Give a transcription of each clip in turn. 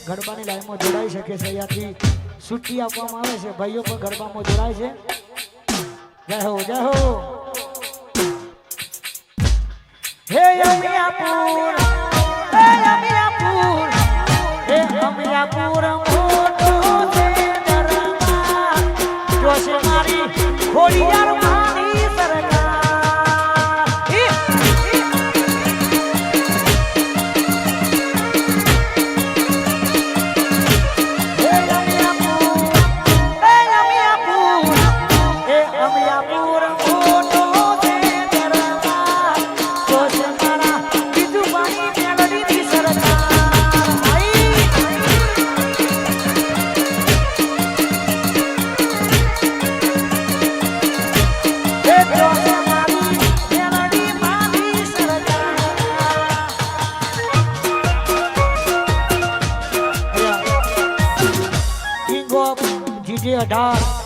ગરબાની લાઈનમાં જોડાઈ શકે છે અહીંયાથી છૂટી આપવામાં આવે છે ભાઈઓ પણ ગરબામાં જોડાય છે જય હો હે અમિયાપુર હે અમિયાપુર હે અમિયાપુર મોટું છે દરબાર જોશે મારી ખોડિયાર માની સરકાર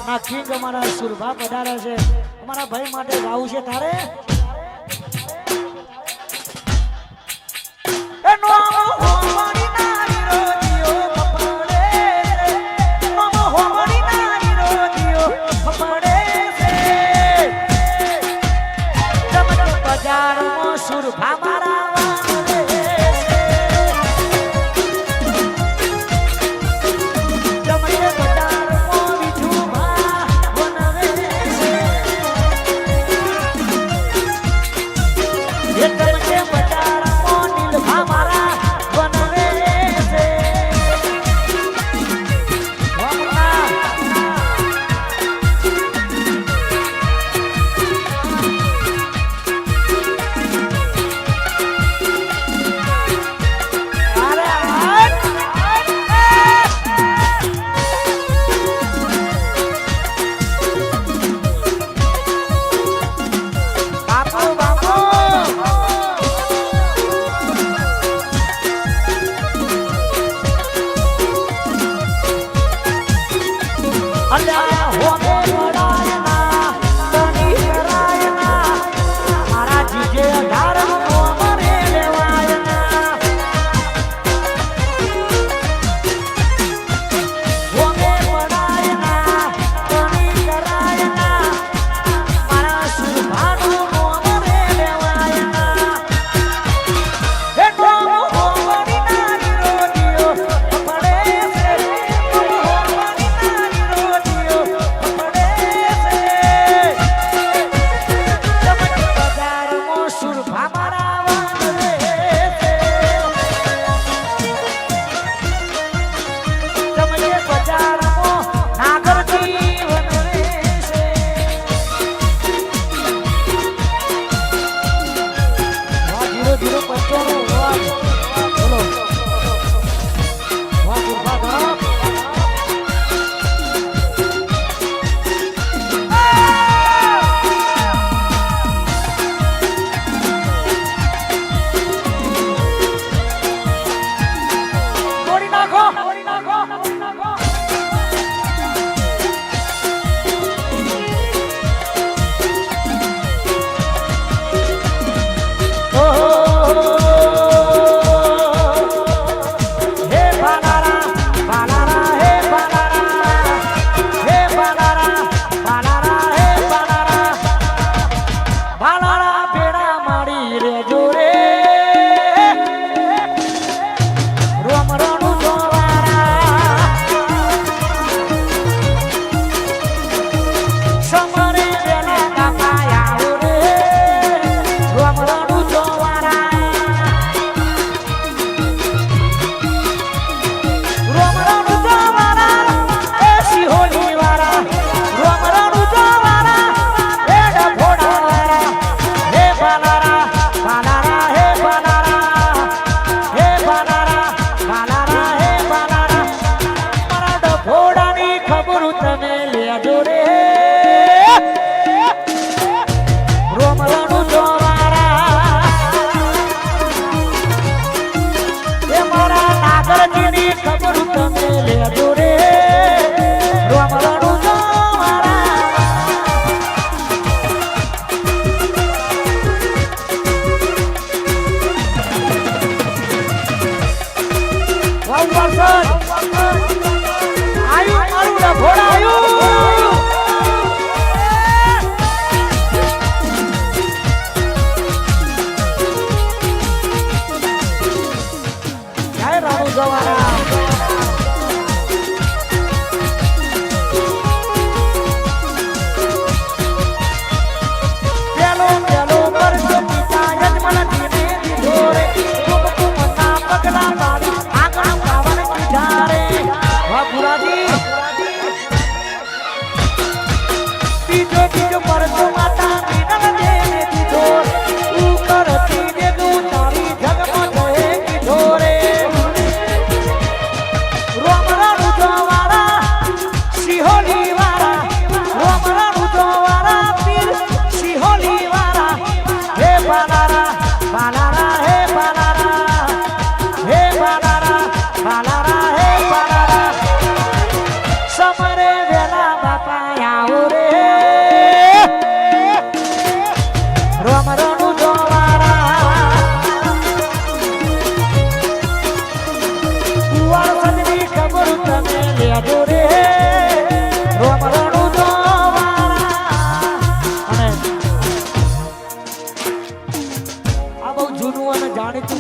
ના કિંગ અમારા સુરભા પધાર્યા છે અમારા ભાઈ માટે ગાવું છે તારે સુરભા મારા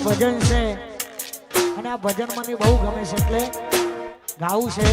ભજન છે અને આ ભજન મને બહુ ગમે છે એટલે ગાવું છે.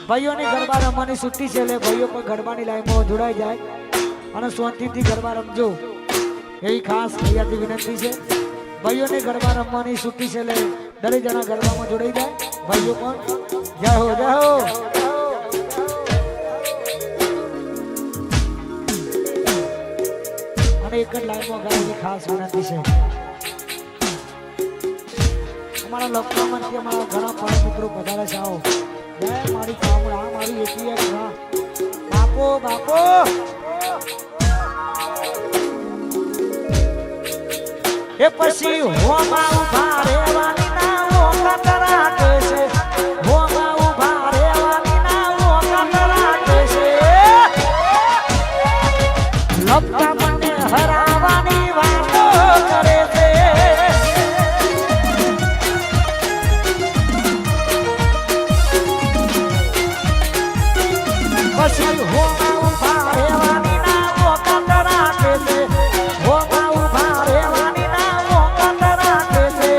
ભાઈઓની ગરબા રમવાની છૂટી છે એટલે ભાઈઓ પણ ગરબાની લાઈનમાં જોડાઈ જાય અને શાંતિથી ગરબા રમજો એવી ખાસ અહીંયાથી વિનંતી છે. ભાઈઓને ગરબા રમવાની છૂટી છે એટલે દરેક જણા ગરબામાં જોડાઈ જાય. ભાઈઓ પણ જય હો જય હો. અને એક જ લાઈનમાં ગાવાની ખાસ વિનંતી છે. અમારા લખનૌમાંથી અમારા ઘણા પણ મિત્રો પધારે છે. આવો જય મારી કામડા મારી એટીએમ બાપો બાપો એ પછી હોમાં ઉભા રહેવાની ના ઓકાત રાખે છે. હોમાં ઉભા રહેવાની ના ઓકાત રાખે છે. લપટા મને હરાવાની વાતો કરે છે. પછી હોમાં ઉભા રહેવાની ના ઓકાત રાખે છે. હોમાં ઉભા રહેવાની ના ઓકાત રાખે છે.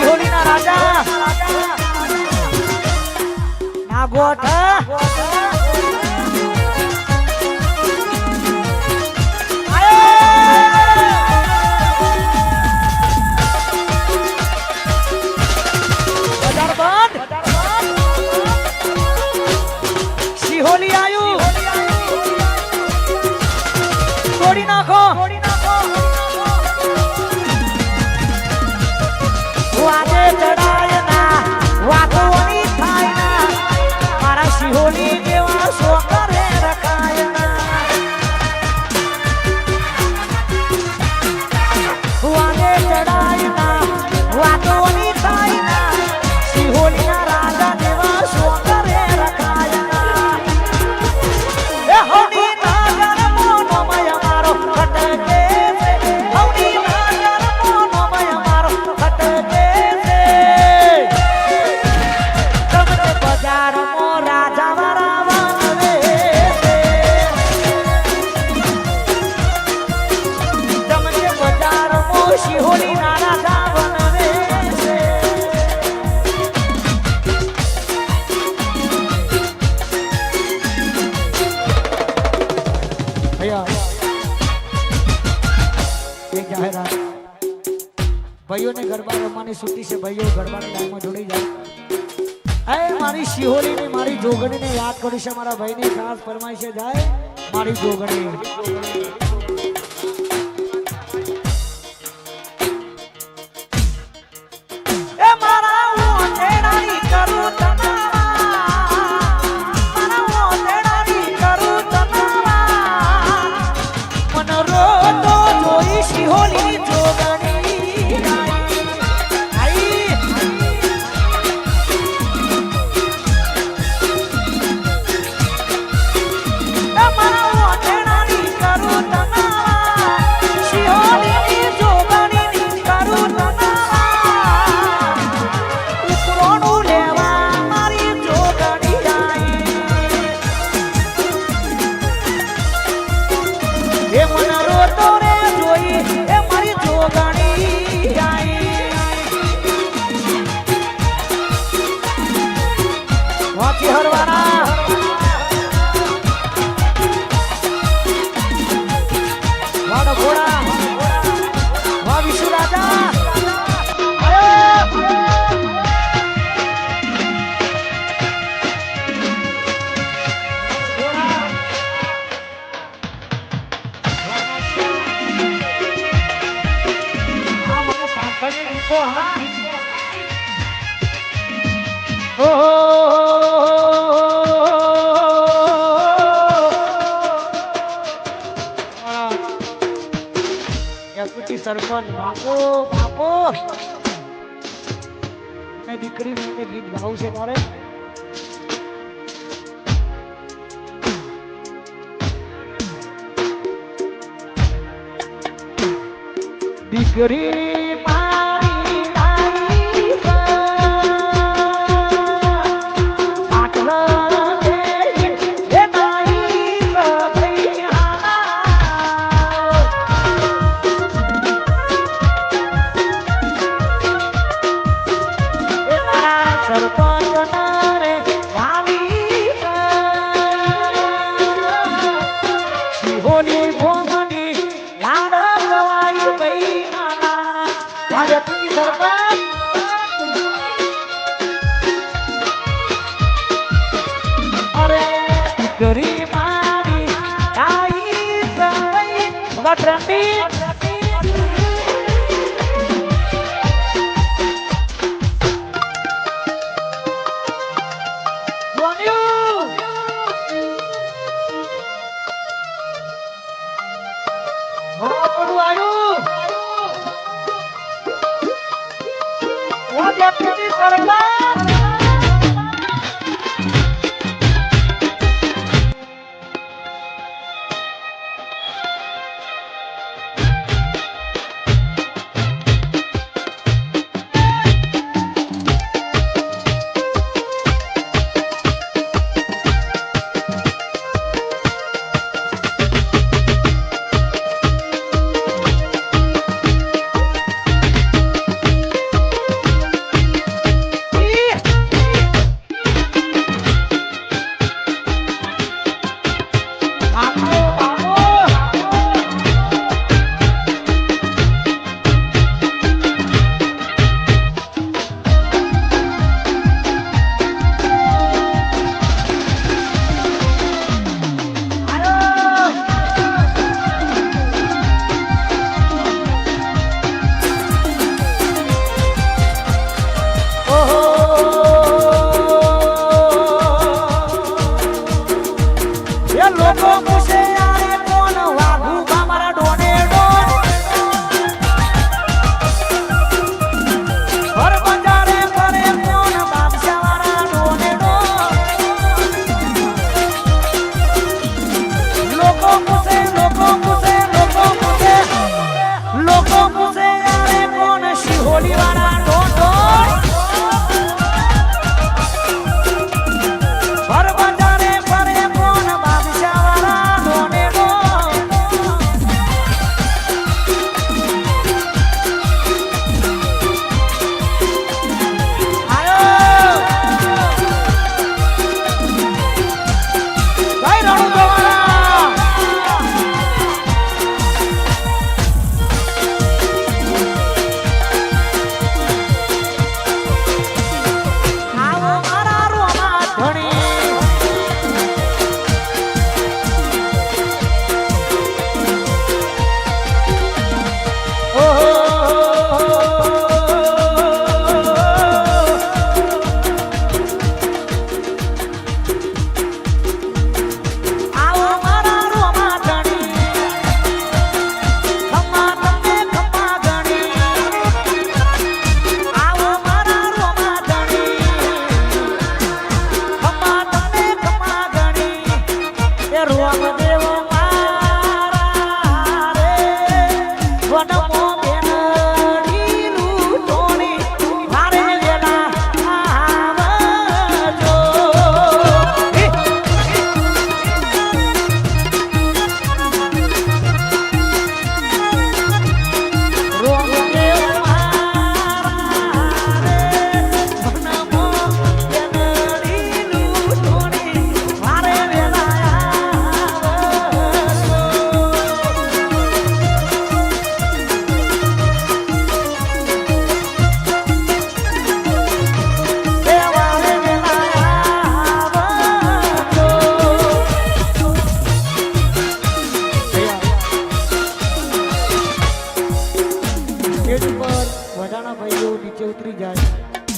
શિહોલીના રાજા નાગોઠ શિહોલી આયુ તોડી નાખો વાગે ચડાય ના વાતોની થાય ના મારા શિહોલી જેવા સોકરે રખાય ના વાગે ચડાય ના વાતોની થાય ના શિહોલીના રાજા જેવા સોકરે રખાય ના એ હોની નાગર મોનો મય મારો ખટકે છે હોની નાગર મોનો મય મારો ખટકે છે તમને બજાર મો રાજા વરાવન રે તમને બજાર મો શિહોલી ના રાજા વન રે એક જાહેરાત ભાઈઓને ગરબા રમવાની છૂટી છે ભાઈઓ ગરબાની લાઈનમાં જોડાઈ જાય એ મારી શિહોલીની મારી જોગણીને યાદ કરી છે મારા ભાઈની ખાસ ફરમાઈ છે જાય મારી જોગણી એ મારા હું તેડાની કરું શિહોલી જોગણી આઈ અમારા ઓઠેણાની કરું તનાવા શિહોલીની જોગણીની કરું તનાવા ઉપરોનું લેવા મારી જોગણી જાય એ મન રોતો રે જોઈ એ મારી જોગણી આઈ વાંચી હરવાના વાડો ઘોડા વા વિશુ રાજા સરપંચ બાપો બાપો મેં દીકરી ને ગીત ગાવું છે તારે દીકરી મારી નાઈ આટલા દે એ નાઈ સરપંચ રે વાલી શિહોલી ભોમની લાડ ગવાઈ ગઈ નાના ભારતી સરપંચ અરે ગરી મારી આઈ સઈ ગટરતી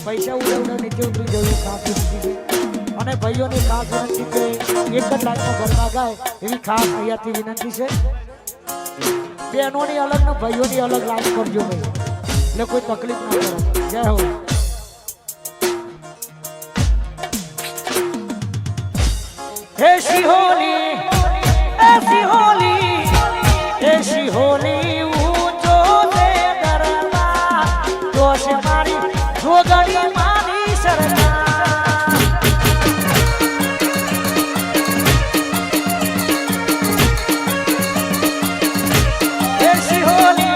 પૈસા ઉડાવડા નીચે ઉતરી જવું ખાસ વિનંતી છે અને ભાઈઓની ખાસ વિનંતી છે એક જ લાઈનમાં ગરબા ગાય એવી ખાસ અહીંયાથી વિનંતી છે બહેનોની અલગ ને ભાઈઓની અલગ લાઈન કરજો ભાઈ એટલે કોઈ તકલીફ ના કરો જય હો ऐसी होली ऐसी होली ऐसी होली ऊंचो से डरना तो से मारी जोगड़ी मानी सरना ऐसी होली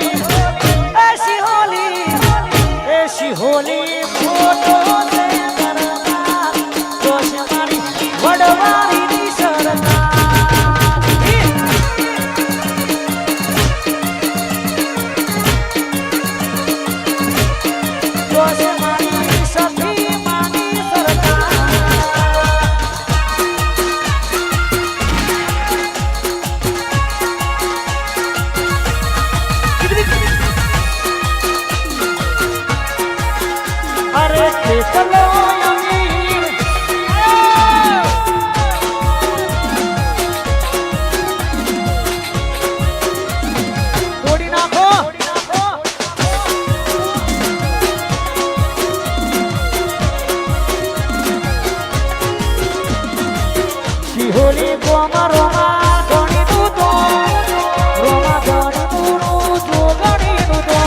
ऐसी होली ऐसी होली ऊंचो से डरना तो से मारी वडवारी चलो अमीर तोड़ी नाखो शिहोली को अमरो धोनी दूधो रोमा धोनी दूरो जोगणी दूधो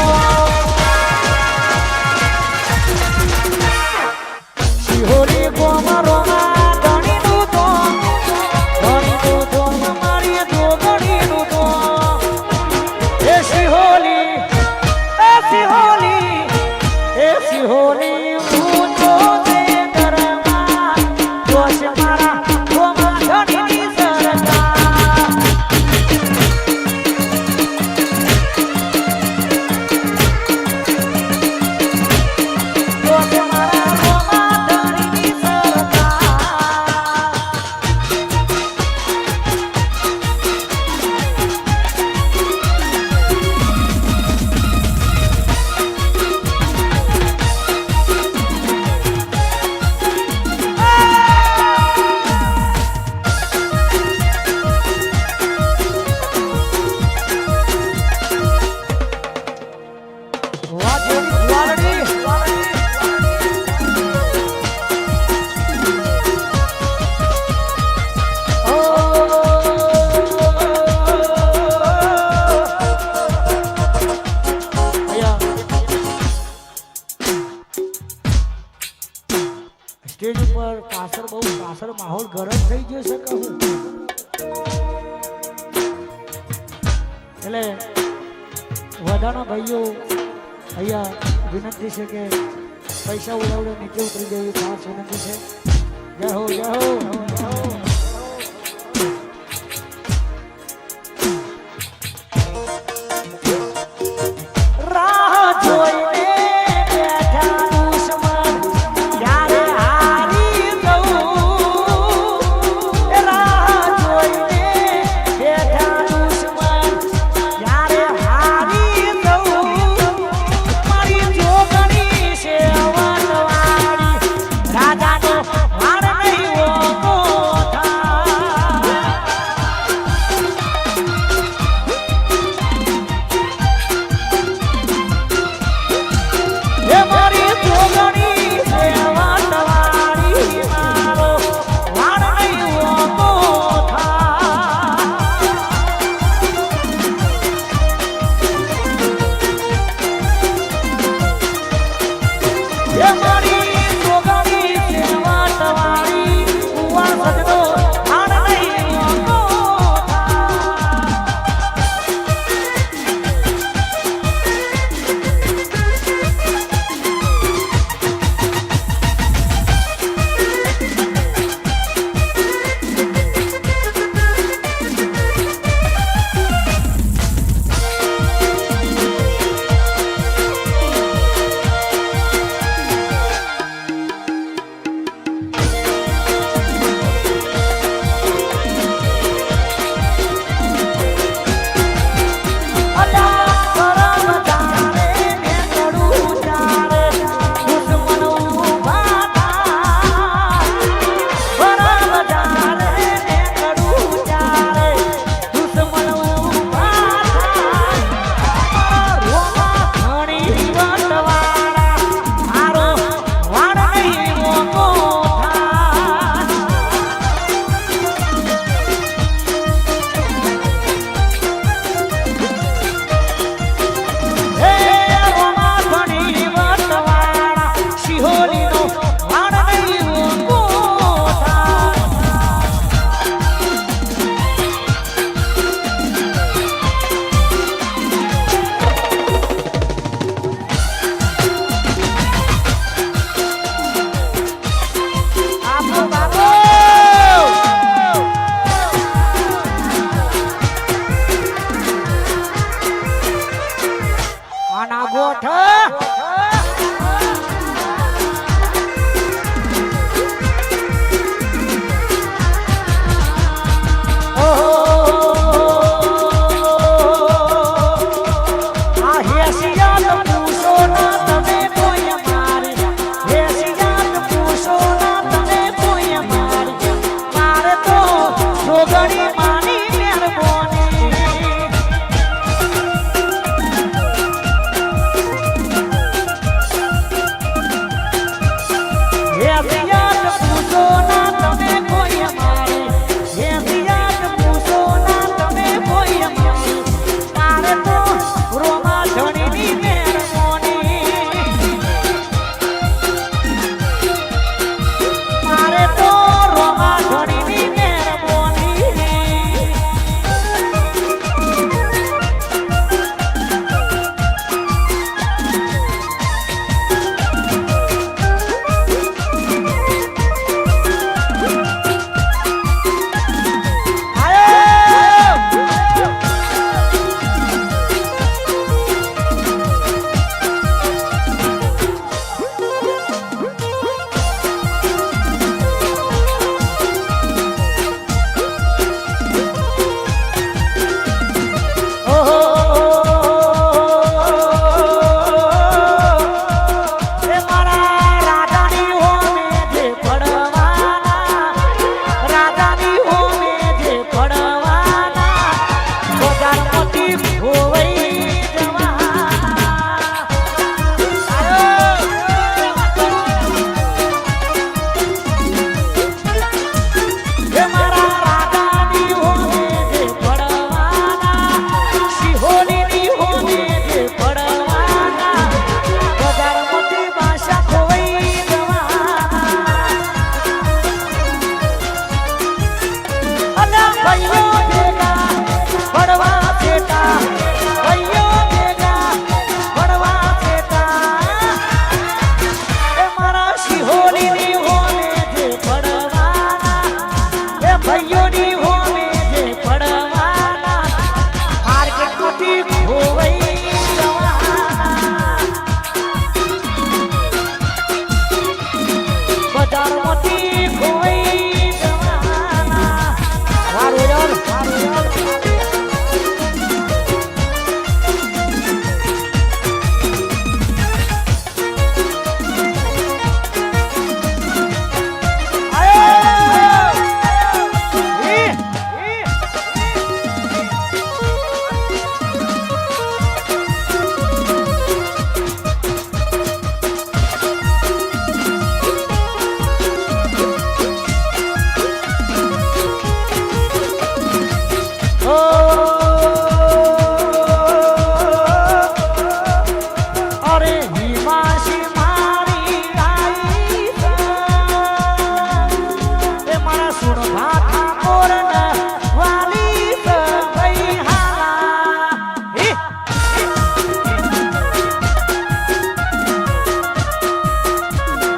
शिहोली को अमरो धोनी दूधो हमारी जोगणी दूधो ऐसी होली ऐसी होली ऐसी होली ऊंचो से डरमा जोश मारा સ્ટેજ ઉપર પાછળ માહોલ ગરમ થઈ ગયો છે કહું એટલે વધારાના ભાઈઓ અહીંયા વિનંતી છે કે પૈસા ઉડાવડે નીચે ઉતરી જવી ખાસ વિનંતી છે જય હો જય હો જય હો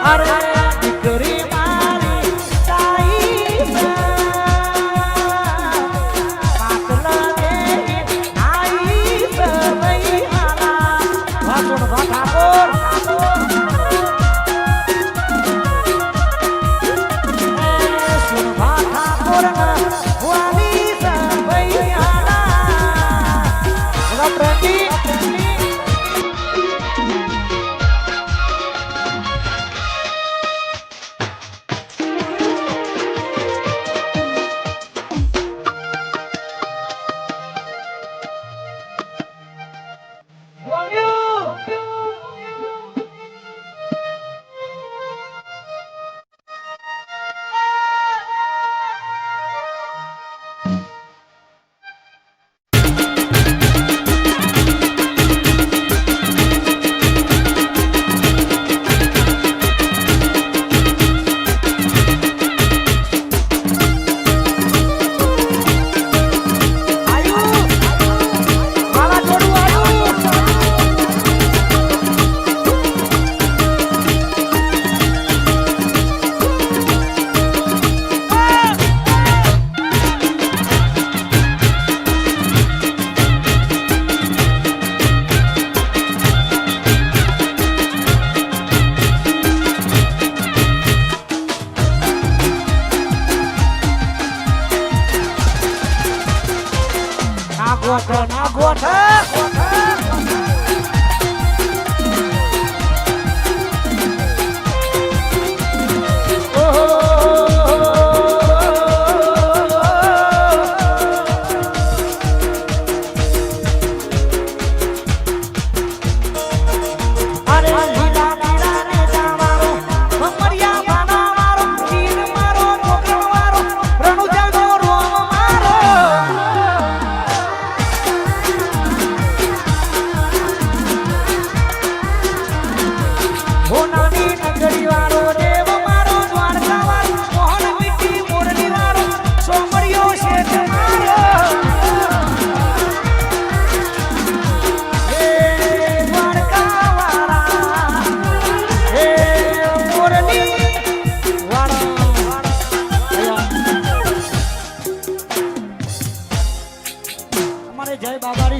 અરે દીકરી મારી તાઈ પાટલા દે આઈ સવઈ આલા વાસણ વાઠાકોર સુન વાઠાકોર વાલી સવઈ આલા રપ્રતી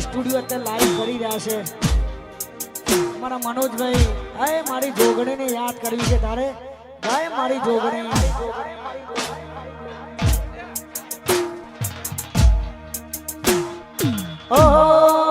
સ્ટુડિયો અત્યારે લાઈવ કરી રહ્યા છે અમારા મનોજભાઈ હે મારી જોગણીને યાદ કરવી છે તારે ગાય મારી જોગણી ઓહો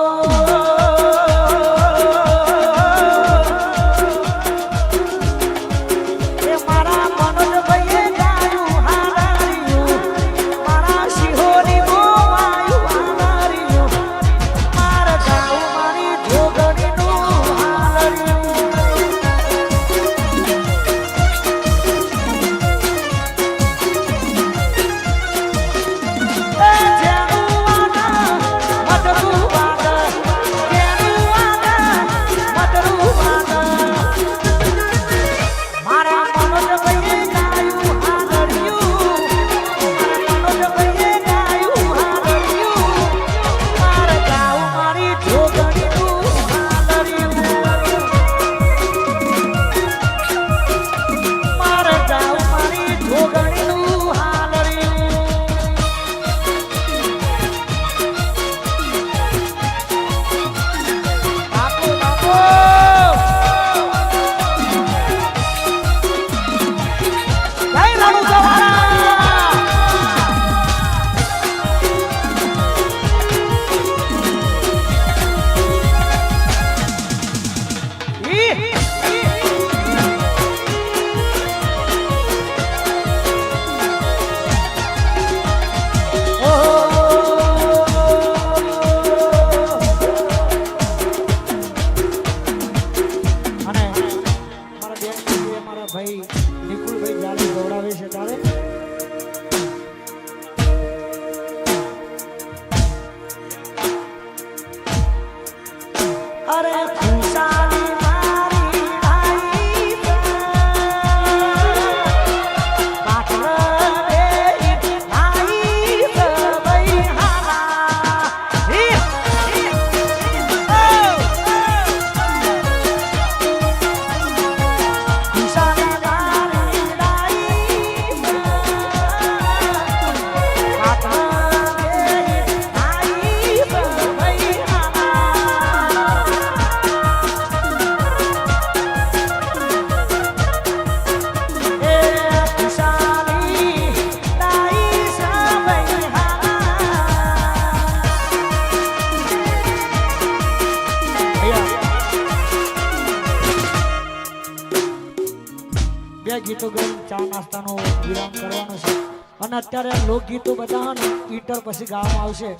બે ગીતો ગાઈ ચા નાસ્તાનો વિરામ કરવાનો છે અને અત્યારે લોકગીતો બધા ને ઈટર પછી ગાવામાં આવશે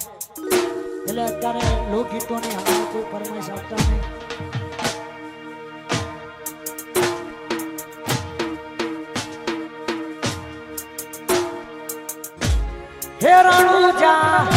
એટલે અત્યારે લોકગીતોની હાલ કોઈ પરમેશ આપતા નહીં. હે રણુજા